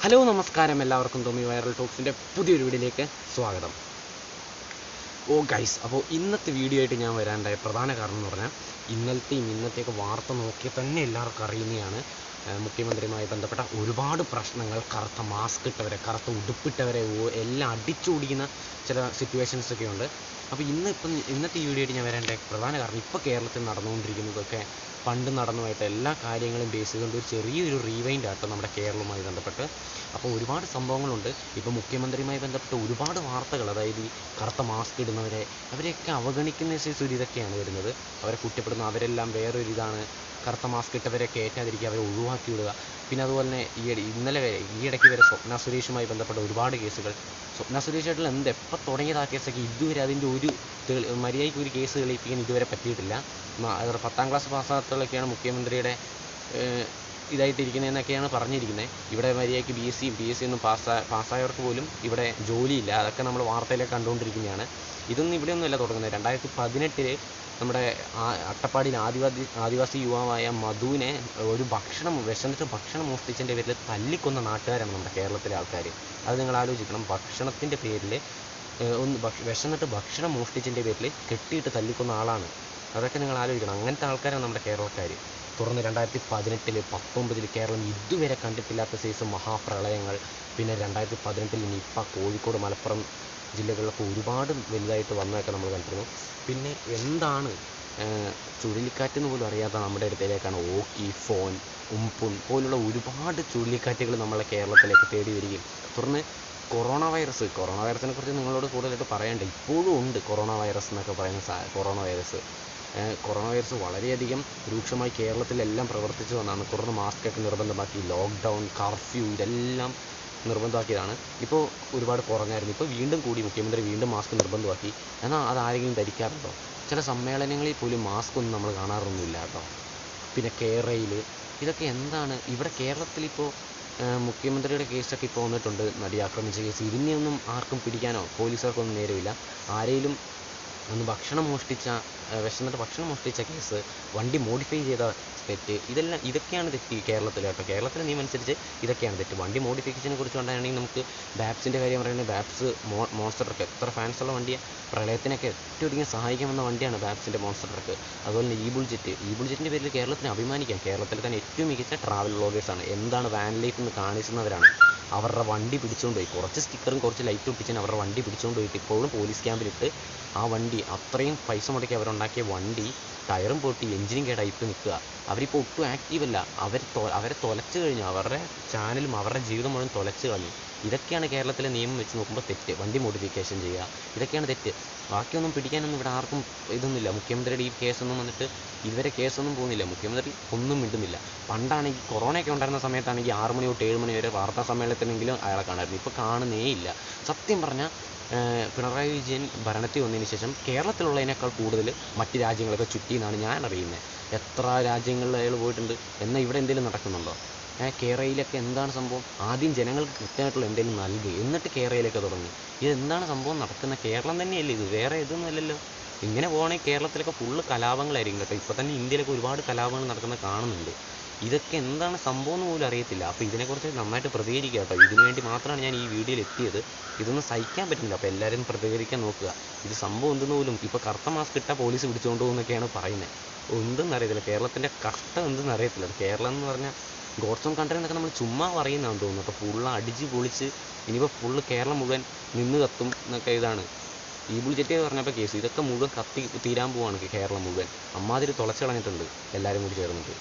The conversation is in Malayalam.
ഹലോ നമസ്കാരം, എല്ലാവർക്കും ടോമി വൈറൽ ടോക്സിൻ്റെ പുതിയൊരു വീഡിയോയിലേക്ക് സ്വാഗതം. ഗൈസ്, അപ്പോൾ ഇന്നത്തെ വീഡിയോ ആയിട്ട് ഞാൻ വരാനുണ്ടായ പ്രധാന കാരണം എന്ന് പറഞ്ഞാൽ ഇന്നത്തെയൊക്കെ വാർത്ത നോക്കിയാൽ തന്നെ എല്ലാവർക്കും അറിയുന്നതാണ്. മുഖ്യമന്ത്രിയുമായി ബന്ധപ്പെട്ട ഒരുപാട് പ്രശ്നങ്ങൾ, കറുത്ത മാസ്ക് ഇട്ടവരെ, കറുത്ത ഉടുപ്പിട്ടവരെ എല്ലാം അടിച്ചോടിക്കുന്ന ചില സിറ്റുവേഷൻസൊക്കെ ഉണ്ട്. അപ്പോൾ ഇന്നത്തെ ഈ വീഡിയോ ആയിട്ട് ഞാൻ വരേണ്ട പ്രധാന കാരണം ഇപ്പോൾ കേരളത്തിൽ നടന്നുകൊണ്ടിരിക്കുന്നതൊക്കെ പണ്ട് നടന്നുമായിട്ട് എല്ലാ കാര്യങ്ങളും ബേസ് ചെയ്തുകൊണ്ട് ഒരു ചെറിയൊരു റീവൈൻഡ് ആട്ടോ നമ്മുടെ കേരളവുമായി ബന്ധപ്പെട്ട്. അപ്പോൾ ഒരുപാട് സംഭവങ്ങളുണ്ട്. ഇപ്പോൾ മുഖ്യമന്ത്രിയുമായി ബന്ധപ്പെട്ട ഒരുപാട് വാർത്തകൾ, അതായത് ഈ കറുത്ത മാസ്ക് ഇടുന്നവരെ അവരെയൊക്കെ അവഗണിക്കുന്ന ഒരു ഇതൊക്കെയാണ് വരുന്നത്. അവരെ കുറ്റപ്പെടുന്ന, അവരെല്ലാം വേറൊരിതാണ്, കറുത്ത മാസ്ക് ഇട്ടവരെ കയറ്റാതിരിക്കുക, അവരെ ഒഴിവാക്കി വിടുക. പിന്നെ അതുപോലെ തന്നെ ഈയിടയ്ക്ക് വരെ സ്വപ്ന സുരേഷുമായി ബന്ധപ്പെട്ട ഒരുപാട് കേസുകൾ. സ്വപ്ന സുരേഷായിട്ടുള്ള എപ്പോൾ തുടങ്ങിയത് ആ കേസൊക്കെ ഇതുവരെ അതിൻ്റെ ഒരു മര്യാദയ്ക്ക് ഒരു കേസ് തെളിയിപ്പിക്കാൻ ഇതുവരെ പറ്റിയിട്ടില്ല. 10ാം ക്ലാസ് പാസ്സാകത്തുകളൊക്കെയാണ് മുഖ്യമന്ത്രിയുടെ ഇതായിട്ടിരിക്കുന്നതെന്നൊക്കെയാണ് പറഞ്ഞിരിക്കുന്നത്. ഇവിടെ മര്യാദയ്ക്ക് BSc ഒന്നും പാസ്സായവർക്ക് പോലും ഇവിടെ ജോലിയില്ല. അതൊക്കെ നമ്മൾ വാർത്തയിലൊക്കെ കണ്ടുകൊണ്ടിരിക്കുന്നതാണ്. ഇതൊന്നും ഇവിടെയൊന്നുമല്ല തുടങ്ങുന്നത്. 2018 നമ്മുടെ അട്ടപ്പാടിയിൽ ആദിവാസി യുവാവായ മധുവിനെ വിശന്നിട്ട് ഭക്ഷണം മോഷ്ടിച്ചതിൻ്റെ പേരിൽ തല്ലിക്കൊന്ന നാട്ടുകാരാണ് നമ്മുടെ കേരളത്തിലെ ആൾക്കാർ. അത് നിങ്ങൾ ആലോചിക്കണം. ഭക്ഷണത്തിൻ്റെ പേരിൽ വിശന്നിട്ട് ഭക്ഷണം മോഷ്ടിച്ചതിൻ്റെ പേരിൽ കെട്ടിയിട്ട് തല്ലിക്കൊന്ന ആളാണ്. അതൊക്കെ നിങ്ങൾ ആലോചിക്കണം. അങ്ങനത്തെ ആൾക്കാരാണ് നമ്മുടെ കേരളക്കാർ. തുടർന്ന് 2018, 2019 കേരളം ഇതുവരെ കണ്ടിട്ടില്ലാത്ത സൈസ് മഹാപ്രളയങ്ങൾ. പിന്നെ 2018 നിപ്പ കോഴിക്കോട്, മലപ്പുറം ജില്ലകളിലൊക്കെ ഒരുപാട് വലുതായിട്ട് വന്നതൊക്കെ നമ്മൾ കണ്ടിരുന്നു. പിന്നെ എന്താണ് ചുഴലിക്കാറ്റെന്ന് പോലും അറിയാത്ത നമ്മുടെ അടുത്തേക്കാണ് ഓക്കി, ഫോൺ, ഉംപുൻ പോലുള്ള ഒരുപാട് ചുഴലിക്കാറ്റുകൾ നമ്മളെ കേരളത്തിലേക്ക് തേടി വരികയും. തുടർന്ന് കൊറോണ വൈറസിനെ കുറിച്ച് നിങ്ങളോട് കൂടുതലായിട്ട് പറയേണ്ട. ഇപ്പോഴും ഉണ്ട് കൊറോണ വൈറസ് എന്നൊക്കെ പറയുന്ന കൊറോണ വൈറസ് വളരെയധികം രൂക്ഷമായി കേരളത്തിലെല്ലാം പ്രവർത്തിച്ചു വന്നതാണ്. തുടർന്ന് മാസ്കൊക്കെ നിർബന്ധമാക്കി, ലോക്ക്ഡൗൺ, കർഫ്യൂ ഇതെല്ലാം നിർബന്ധമാക്കിയതാണ്. ഇപ്പോൾ ഒരുപാട് കുറഞ്ഞായിരുന്നു. ഇപ്പോൾ വീണ്ടും കൂടി, മുഖ്യമന്ത്രി വീണ്ടും മാസ്ക് നിർബന്ധമാക്കി. എന്നാൽ അതാരെങ്കിലും ധരിക്കാറുണ്ടോ? ചില സമ്മേളനങ്ങളിൽ പോലും മാസ്ക് ഒന്നും നമ്മൾ കാണാറൊന്നുമില്ല കേട്ടോ. പിന്നെ കേരളയിൽ ഇതൊക്കെ എന്താണ്? ഇവിടെ കേരളത്തിലിപ്പോൾ മുഖ്യമന്ത്രിയുടെ കേസൊക്കെ ഇപ്പോൾ വന്നിട്ടുണ്ട്, നടി ആക്രമിച്ച കേസ്. ഇതിനെയൊന്നും ആർക്കും പിടിക്കാനോ പോലീസുകാർക്കൊന്നും നേരമില്ല. ആരെങ്കിലും ഒന്ന് വിശന്നിട്ട് ഭക്ഷണം മോഷ്ടിച്ച കേസ്, വണ്ടി മോഡിഫൈ ചെയ്ത തെറ്റ്, ഇതൊക്കെയാണ് തെറ്റ് കേരളത്തിൽ കേട്ടോ. കേരളത്തിലെ നിയമം അനുസരിച്ച് ഇതൊക്കെയാണ് തെറ്റ്. വണ്ടി മോഡിഫിക്കേഷനെ കുറിച്ച് പറയുകയാണെങ്കിൽ നമുക്ക് ബാപ്സിൻ്റെ കാര്യം പറയുന്നത്, ബാപ്സ് മോൺസ്റ്റർ ട്രക്ക് എത്ര ഫാൻസുള്ള വണ്ടിയാണ്. പ്രളയത്തിനൊക്കെ ഏറ്റവും അധികം സഹായിക്കാമെന്ന വണ്ടിയാണ് ബാപ്സിൻ്റെ മോൺസ്റ്റർ ട്രക്ക്. അതുപോലെ തന്നെ ഈ ബുൾജെറ്റിൻ്റെ പേരിൽ കേരളത്തിന് അഭിമാനിക്കാം. കേരളത്തിലെ തന്നെ ഏറ്റവും മികച്ച ട്രാവൽ വ്ളോഗേഴ്സാണ്. എന്താണ് വാൻ ലൈഫ് എന്ന് കാണിക്കുന്നവരാണ്. അവരുടെ വണ്ടി പിടിച്ചുകൊണ്ട് പോയി, കുറച്ച് സ്റ്റിക്കറും കുറച്ച് ലൈറ്റും ഒട്ടിച്ചാൽ അവരുടെ വണ്ടി പിടിച്ചുകൊണ്ട് പോയിട്ട് ഇപ്പോഴും പോലീസ് ക്യാമ്പിലിട്ട് ആ വണ്ടി, അത്രയും പൈസ മുടക്കി അവരുണ്ടാക്കിയ വണ്ടി ടയറും പൊട്ടി എഞ്ചിനും കേടായി ഇപ്പോൾ നിൽക്കുക. അവരിപ്പോൾ ഒട്ടും ആക്റ്റീവല്ല. അവരെ തൊലച്ചു കഴിഞ്ഞു. അവരുടെ ചാനലും അവരുടെ ജീവിതം മുഴുവൻ തൊലച്ചു കളഞ്ഞു. ഇതൊക്കെയാണ് കേരളത്തിലെ നിയമം വെച്ച് നോക്കുമ്പോൾ തെറ്റ്. വണ്ടി മോഡിഫിക്കേഷൻ ചെയ്യുക, ഇതൊക്കെയാണ് തെറ്റ്. ബാക്കിയൊന്നും പിടിക്കാനൊന്നും ഇവിടെ ആർക്കും ഇതൊന്നുമില്ല. മുഖ്യമന്ത്രിയുടെ ഈ കേസൊന്നും വന്നിട്ട് ഇതുവരെ കേസൊന്നും പോകുന്നില്ല. മുഖ്യമന്ത്രി ഒന്നും മിണ്ടുന്നില്ല. പണ്ടാണെങ്കിൽ കൊറോണയൊക്കെ ഉണ്ടായിരുന്ന സമയത്താണെങ്കിൽ 6 മണി തൊട്ട് 7 മണി വരെ വാർത്താ സമ്മേളനത്തിനെങ്കിലും അയാളെ കാണാമായിരുന്നു. ഇപ്പോൾ കാണുന്നേ ഇല്ല. സത്യം പറഞ്ഞാൽ പിണറായി വിജയൻ ഭരണത്തിൽ വന്നതിന് ശേഷം കേരളത്തിലുള്ളതിനേക്കാൾ കൂടുതൽ മറ്റ് രാജ്യങ്ങളൊക്കെ ചുറ്റിയെന്നാണ് ഞാൻ അറിയുന്നത്. എത്ര രാജ്യങ്ങളിൽ അയാൾ പോയിട്ടുണ്ട്. എന്നാൽ ഇവിടെ എന്തെങ്കിലും നടക്കുന്നുണ്ടോ? കേരളയിലൊക്കെ എന്താണ് സംഭവം? ആദ്യം ജനങ്ങൾക്ക് കൃത്യമായിട്ടുള്ള എന്തെങ്കിലും നൽകി, എന്നിട്ട് കേരളയിലൊക്കെ തുടങ്ങി. ഇതെന്താണ് സംഭവം നടക്കുന്ന? കേരളം തന്നെയല്ലേ ഇത്? വേറെ ഇതൊന്നും അല്ലല്ലോ. ഇങ്ങനെ പോകണമെങ്കിൽ കേരളത്തിലൊക്കെ ഫുള്ള് കലാപങ്ങളായിരിക്കും കേട്ടോ. ഇപ്പോൾ തന്നെ ഇന്ത്യയിലൊക്കെ ഒരുപാട് കലാപങ്ങൾ നടക്കുന്നത് കാണുന്നുണ്ട്. ഇതൊക്കെ എന്താണ് സംഭവം എന്ന് പോലും അറിയത്തില്ല. അപ്പോൾ ഇതിനെക്കുറിച്ച് നന്നായിട്ട് പ്രതികരിക്കുക കേട്ടോ. ഇതിനു വേണ്ടി മാത്രമാണ് ഞാൻ ഈ വീഡിയോയിൽ എത്തിയത്. ഇതൊന്നും സഹിക്കാൻ പറ്റുന്നില്ല. അപ്പോൾ എല്ലാവരും പ്രതികരിക്കാൻ നോക്കുക. ഇത് സംഭവം എന്തെന്ന് പോലും, ഇപ്പോൾ കറുത്ത മാസ്ക് ഇട്ടാൽ പോലീസ് പിടിച്ചുകൊണ്ട് പോകുന്നൊക്കെയാണ് പറയുന്നത്. എന്തെന്ന് അറിയത്തില്ല. കേരളത്തിൻ്റെ കഷ്ടം എന്തെന്ന് അറിയത്തില്ല. കേരളം എന്ന് പറഞ്ഞാൽ ഗോഡ്സ് ഓൺ കൺട്രി എന്നൊക്കെ നമ്മൾ ചുമ്മാ പറയുന്നതാണെന്ന് തോന്നുന്നു. അപ്പോൾ ഫുള്ള് അടിച്ച് പൊളിച്ച് ഇനിയിപ്പോൾ ഫുള്ള് കേരളം മുഴുവൻ നിന്ന് കത്തും എന്നൊക്കെ ഇതാണ്. ഈ ബുൾജെറ്റ് പറഞ്ഞപ്പോൾ കേസ്, ഇതൊക്കെ മുഴുവൻ കത്തി തീരാൻ പോവാണ് കേരളം മുഴുവൻ. അമ്മാതിരി തുളച്ച് കളഞ്ഞിട്ടുണ്ട് എല്ലാവരും കൂടി ചേർന്നിട്ട്.